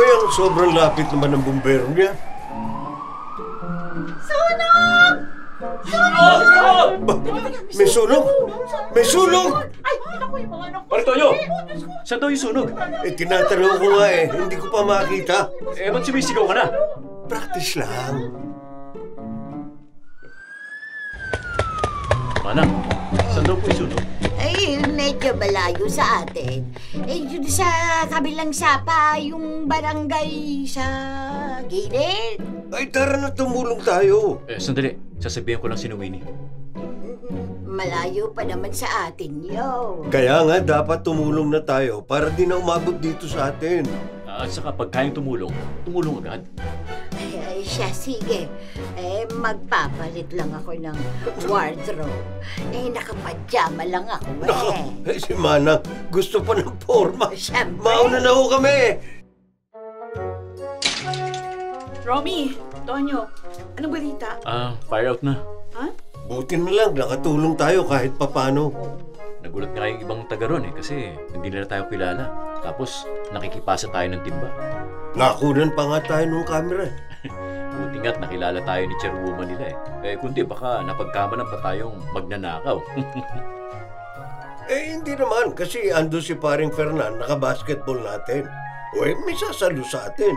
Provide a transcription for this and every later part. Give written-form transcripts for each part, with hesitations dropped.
Kaya sobrang lapit naman ng bumbero niya. Sunog! Sunog! May sunog! May sunog! Ay, naku, yung mga anak ko. Bartolyo! Saan daw yung sunog? Tinatanong ko nga hindi ko pa makita. Ba't sumisigaw ka na? Practice lang. Manang, saan daw po yung sunog? Ay, medyo malayo sa atin. Yun sa kabilang sapa, yung barangay sa gilid. Ay, tara na tumulong tayo. Sandali. Sasabihin ko lang si Winnie. Malayo pa naman sa atin, yo. Kaya nga, dapat tumulong na tayo para di na umabot dito sa atin. At saka pag kayang tumulong agad. Ay, siya, sige. Magpapalit lang ako ng wardrobe. Nakapadyama lang ako, Si Manang, gusto pa ng forma. Siyempre. Mauna na ho kami. Romy, Tonyo, anong balita? Fire out na. Ha? Buti na lang, nakatulong tayo kahit papano. Nagulat nga yung ibang taga ron kasi hindi nila tayo kilala. Tapos nakikipasa tayo ng timba. Nakunan pa nga tayo ng camera. Buti nga't nakilala tayo ni chairwoman nila kundi baka napagkamanan pa tayong magnanakaw. Hindi naman kasi ando si paring Fernan, naka-basketball natin. May sasalo sa atin.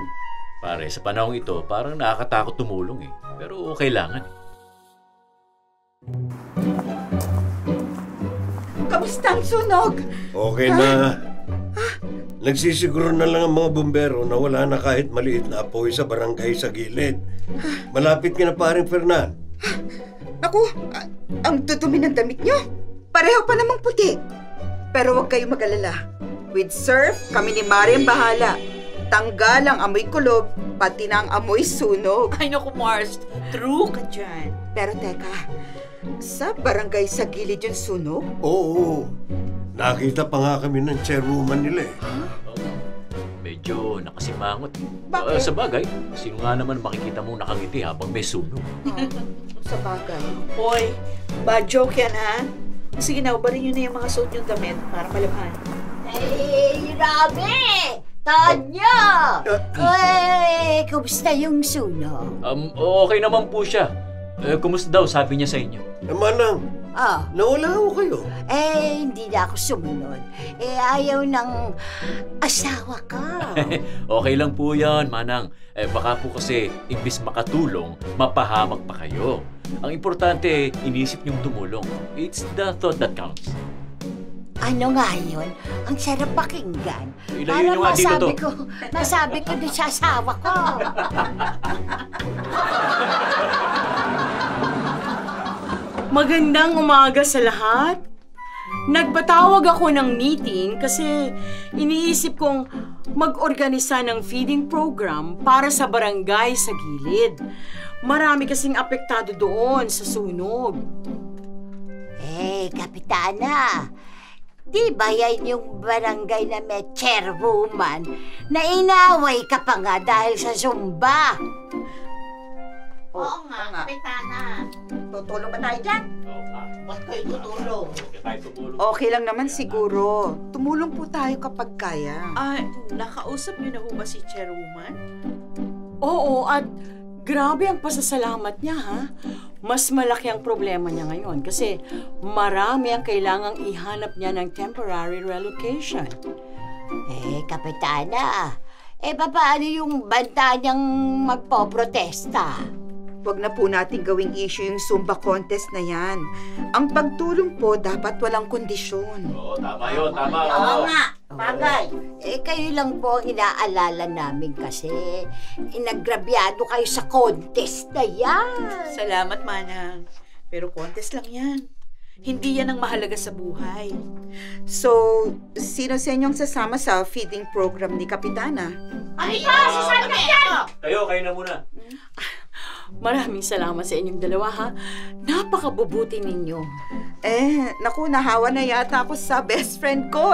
Pare, sa panahong ito, parang nakakatakot tumulong Pero kailangan. Kamusta ang sunog? Okay na. Nagsisiguro na lang ang mga bumbero na wala na kahit maliit na apoy sa barangay sa gilid. Malapit ka na paring Fernan. Naku, ang dudumi ng damit nyo. Pareho pa namang puti. Pero huwag kayong mag-alala. With Surf, kami ni Mari ang bahala. Tanggal ang amoy kulob, pati na ang amoy sunog. Ay naku, Mars. True ka dyan. Pero teka, sa barangay sa gilid yung sunog? Oo. Nakita pa nga kami ng chairwoman nila Medyo nakasimangot. Bakit? Sa bagay, sino nga naman makikita mong nakangiti habang may sunog? Sa bagay. Hoy, bad joke yan ha? Sige na, ubarin nyo na yung mga suot yung damit para malabhan. Rabi! Tonyo! Kumusta yung sunog? Okay naman po siya. Kumusta daw sabi niya sa inyo? Manang, nawala ho kayo. Hindi na ako sumunod. Ayaw ng asawa ka. Okay lang po yan, Manang. Baka po kasi imbis makatulong, mapahamak pa kayo. Ang importante, inisip niyong tumulong. It's the thought that counts. Ano nga yun? Ang sarap pakinggan. Ilayo niyo nga dito to. Masabi ko din sa asawa ko. Magandang umaga sa lahat. Nagpatawag ako ng meeting kasi iniisip kong mag-organisa ng feeding program para sa barangay sa gilid. Marami kasing apektado doon sa sunog. Kapitana, di ba yan yung barangay na may chairwoman na inaway ka pa nga dahil sa Zumba? Oo nga, Kapitana. Tutulong ba tayo dyan? Ba't kayo tutulong? Okay lang naman siguro. Tumulong po tayo kapag kaya. Nakausap niyo na ho ba si Chairwoman? Oo, at grabe ang pasasalamat niya, ha? Mas malaki ang problema niya ngayon kasi marami ang kailangang ihanap niya ng temporary relocation. Kapitana, paano yung banta niyang magpoprotesta? Huwag na po natin gawing issue yung Zumba contest na yan. Ang pagtulong po dapat walang kondisyon. Oo, tama yun, tama. Oo nga, bagay. Kayo lang po ang inaalala namin kasi inagrabyado kayo sa contest na yan. Salamat, Manang. Pero contest lang yan. Hindi yan ang mahalaga sa buhay. So, sino sa inyong sasama sa feeding program ni Kapitana? Ay, sasama yan! Kayo na muna. Maraming salamat sa inyong dalawa, ha? Napakabubuti ninyo. Naku, nahawa na yata ako sa best friend ko